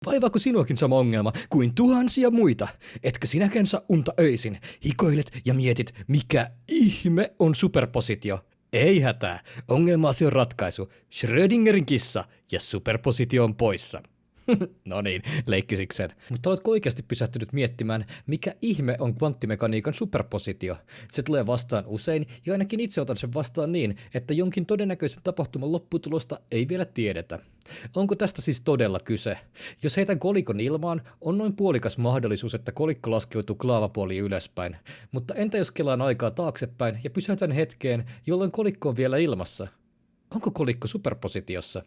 Vaivaako sinuakin sama ongelma kuin tuhansia muita? Etkö sinäkään saa unta öisin? Hikoilet ja mietit, mikä ihme on superpositio? Ei hätää, ongelmaasi on ratkaisu. Schrödingerin kissa ja superpositio on poissa. No niin, leikkisikseen. Mutta oletko oikeasti pysähtynyt miettimään, mikä ihme on kvanttimekaniikan superpositio? Se tulee vastaan usein, ja ainakin itse otan sen vastaan niin, että jonkin todennäköisen tapahtuman lopputulosta ei vielä tiedetä. Onko tästä siis todella kyse? Jos heitän kolikon ilmaan, on noin puolikas mahdollisuus, että kolikko laskeutuu klaavapuoliin ylöspäin. Mutta entä jos kelaan aikaa taaksepäin ja pysäytän hetkeen, jolloin kolikko on vielä ilmassa? Onko kolikko superpositiossa?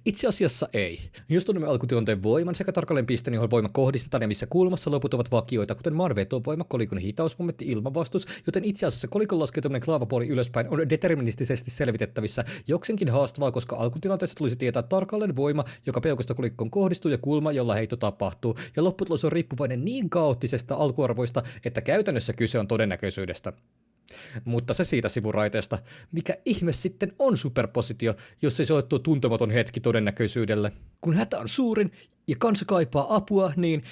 Itse asiassa ei. Jos tunnemme alkutyönteen voiman sekä tarkalleen pisteen, johon voima kohdistetaan ja missä kulmassa loput ovat vakioita, kuten maan vetovoima, kolikon hitausmomentti, ilmanvastus, joten itse asiassa kolikon laskeutuminen klaavapuoli ylöspäin on deterministisesti selvitettävissä jokseenkin haastavaa, koska alkutilanteessa tulisi tietää tarkalleen voima, joka peukosta kolikkoon kohdistuu ja kulma, jolla heitto tapahtuu, ja lopputulos on riippuvainen niin kaoottisesta alkuarvoista, että käytännössä kyse on todennäköisyydestä. Mutta se siitä sivuraiteesta. Mikä ihme sitten on superpositio, jos ei se ole tuo tuntematon hetki todennäköisyydelle? Kun hätä on suurin ja kansa kaipaa apua, niin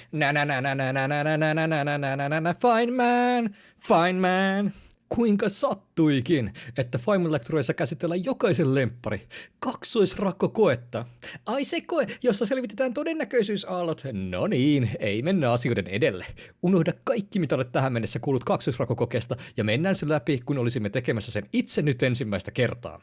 fine man. Kuinka sattuikin, että Feynman-lektureissa käsitellään jokaisen lemppari. Kaksoisrakkokoetta. Ai se koe, jossa selvitetään todennäköisyysaallot. No niin, ei mennä asioiden edelle. Unohda kaikki, mitä olet tähän mennessä kuullut kaksoisrakkokokeesta, ja mennään se läpi, kun olisimme tekemässä sen itse nyt ensimmäistä kertaa.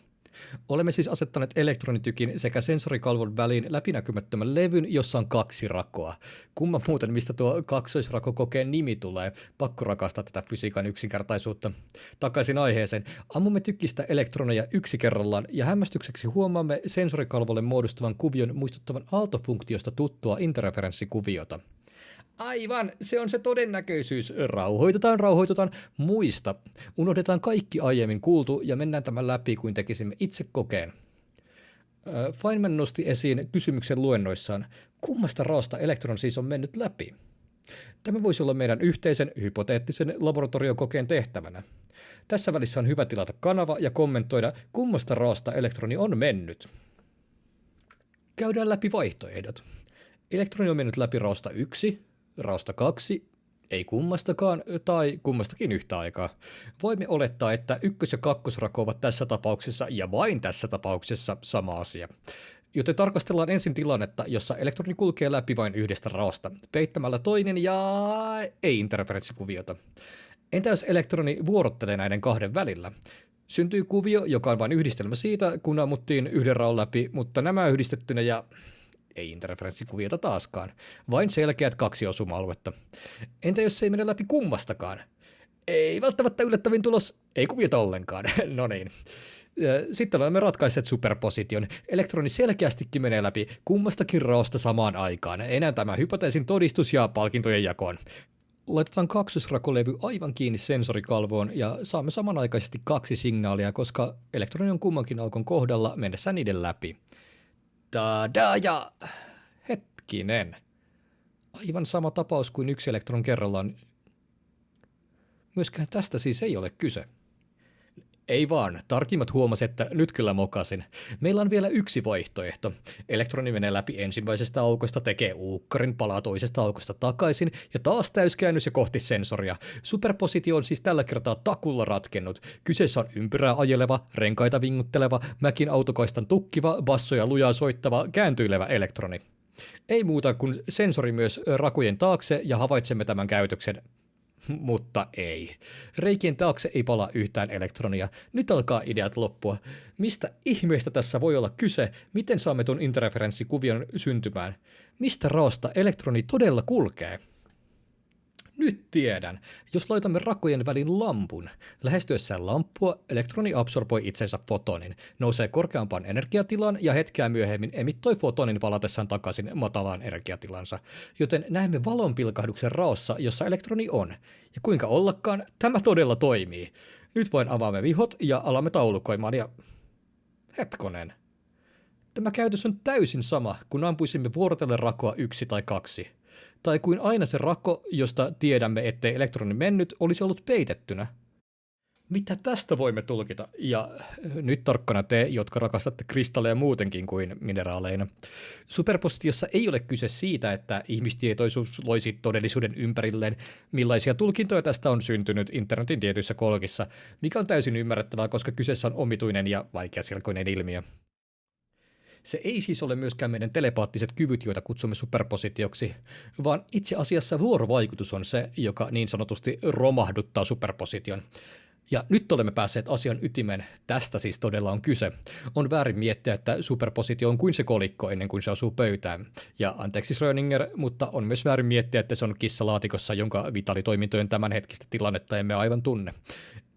Olemme siis asettaneet elektronitykin sekä sensorikalvon väliin läpinäkymättömän levyn, jossa on 2 rakoa. Kumma muuten, mistä tuo kaksoisrakokokeen nimi tulee. Pakko rakastaa tätä fysiikan yksinkertaisuutta. Takaisin aiheeseen. Ammumme tykistä elektroneja yksi kerrallaan ja hämmästykseksi huomaamme sensorikalvolle muodostuvan kuvion muistuttavan aaltofunktiosta tuttua interferenssikuviota. Aivan, se on se todennäköisyys. Rauhoitutaan. Muista. Unohdetaan kaikki aiemmin kuultu ja mennään tämän läpi kuin tekisimme itse kokeen. Feynman nosti esiin kysymyksen luennoissaan, kummasta raasta elektron siis on mennyt läpi? Tämä voisi olla meidän yhteisen hypoteettisen laboratoriokokeen tehtävänä. Tässä välissä on hyvä tilata kanava ja kommentoida, kummasta raasta elektroni on mennyt. Käydään läpi vaihtoehdot. Elektroni on mennyt läpi raosta 1, raosta 2, ei kummastakaan tai kummastakin yhtä aikaa. Voimme olettaa, että ykkös- ja kakkosrako ovat tässä tapauksessa ja vain tässä tapauksessa sama asia. Joten tarkastellaan ensin tilannetta, jossa elektroni kulkee läpi vain yhdestä raosta, peittämällä toinen ja ei interferenssikuviota. Entä jos elektroni vuorottelee näiden kahden välillä? Syntyy kuvio, joka on vain yhdistelmä siitä, kun ammuttiin yhden raon läpi, mutta nämä yhdistettynä ja ei interferenssikuviota taaskaan, vain selkeät 2 osuma-aluetta. Entä jos se ei mene läpi kummastakaan? Ei välttämättä yllättävin tulos, ei kuviota ollenkaan. No niin. Sitten olemme ratkaisseet superposition. Elektroni selkeästikin menee läpi kummastakin raosta samaan aikaan. Enää tämä hypoteesin todistus ja palkintojen jakoon. Laitetaan kaksosrakolevy aivan kiinni sensorikalvoon ja saamme samanaikaisesti 2 signaalia, koska elektroni on kummankin aukon kohdalla mennessä niiden läpi. Tadaa ja hetkinen. Aivan sama tapaus kuin 1 elektron kerrallaan. Myöskään tästä siis ei ole kyse. Ei vaan, tarkimmat huomasi, että nyt kyllä mokasin. Meillä on vielä yksi vaihtoehto. Elektroni menee läpi ensimmäisestä aukosta, tekee uukkarin, palaa toisesta aukosta takaisin ja taas täyskäännös ja kohti sensoria. Superpositio on siis tällä kertaa takulla ratkennut. Kyseessä on ympyrää ajeleva, renkaita vingutteleva, mäkin autokaistan tukkiva, bassoja lujaa soittava, kääntyilevä elektroni. Ei muuta kuin sensori myös rakojen taakse ja havaitsemme tämän käytöksen. Mutta ei. Reikien taakse ei palaa yhtään elektronia. Nyt alkaa ideat loppua. Mistä ihmeestä tässä voi olla kyse? Miten saamme tuon interferenssikuvion syntymään? Mistä raosta elektroni todella kulkee? Nyt tiedän. Jos laitamme rakojen väliin lampun, lähestyessään lamppua elektroni absorboi itsensä fotonin, nousee korkeampaan energiatilaan ja hetkeä myöhemmin emittoi fotonin palatessaan takaisin matalaan energiatilansa. Joten näemme valonpilkahduksen raossa, jossa elektroni on. Ja kuinka ollakaan, tämä todella toimii. Nyt vain avaamme vihot ja alamme taulukoimaan ja... Hetkonen. Tämä käytös on täysin sama, kun ampuisimme vuorotellen rakoa 1 tai 2. Tai kuin aina se rako, josta tiedämme, ettei elektroni mennyt, olisi ollut peitettynä. Mitä tästä voimme tulkita? Ja nyt tarkkana te, jotka rakastatte kristalleja muutenkin kuin mineraaleina. Superpositiossa ei ole kyse siitä, että ihmistietoisuus loisi todellisuuden ympärilleen, millaisia tulkintoja tästä on syntynyt internetin tietyissä kolkissa, mikä on täysin ymmärrettävää, koska kyseessä on omituinen ja vaikeaselkoinen ilmiö. Se ei siis ole myöskään meidän telepaattiset kyvyt, joita kutsumme superpositioksi, vaan itse asiassa vuorovaikutus on se, joka niin sanotusti romahduttaa superposition. Ja nyt olemme päässeet asian ytimeen. Tästä siis todella on kyse. On väärin miettiä, että superpositio on kuin se kolikko ennen kuin se osuu pöytään. Ja anteeksi Schrödinger, mutta on myös väärin miettiä, että se on kissalaatikossa, jonka vitaalitoimintojen tämänhetkistä tilannetta emme aivan tunne.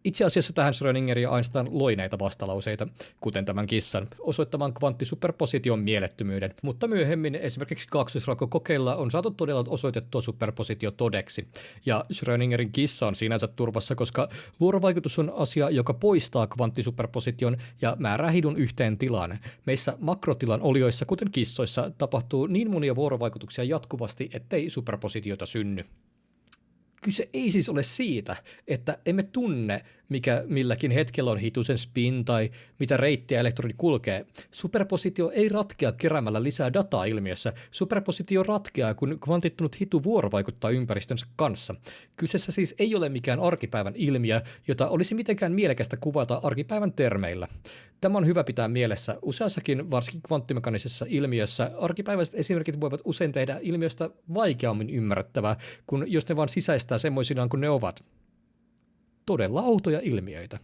Itse asiassa tähän Schrödinger ja Einstein loi näitä vastalauseita, kuten tämän kissan, osoittamaan kvanttisuperposition mielettömyyden, mutta myöhemmin esimerkiksi kaksoisrakkokokeilla on saatu todella osoitettua superpositio todeksi. Ja Schrödingerin kissa on sinänsä turvassa, koska vuorovaikutus on asia, joka poistaa kvanttisuperposition ja määrää hidun yhteen tilaan. Meissä makrotilan olioissa, kuten kissoissa, tapahtuu niin monia vuorovaikutuksia jatkuvasti, ettei superpositiota synny. Kyse ei siis ole siitä, että emme tunne, mikä milläkin hetkellä on hitusen spin tai mitä reittiä elektroni kulkee. Superpositio ei ratkea keräämällä lisää dataa ilmiössä. Superpositio ratkeaa, kun kvantittunut hitu vuorovaikuttaa ympäristönsä kanssa. Kyseessä siis ei ole mikään arkipäivän ilmiö, jota olisi mitenkään mielekästä kuvata arkipäivän termeillä. Tämä on hyvä pitää mielessä. Useassakin, varsinkin kvanttimekaanisessa ilmiössä, arkipäiväiset esimerkit voivat usein tehdä ilmiöstä vaikeammin ymmärrettävää, kun jos ne vaan sisäistää semmoisinaan kuin ne ovat. Todella outoja ilmiöitä.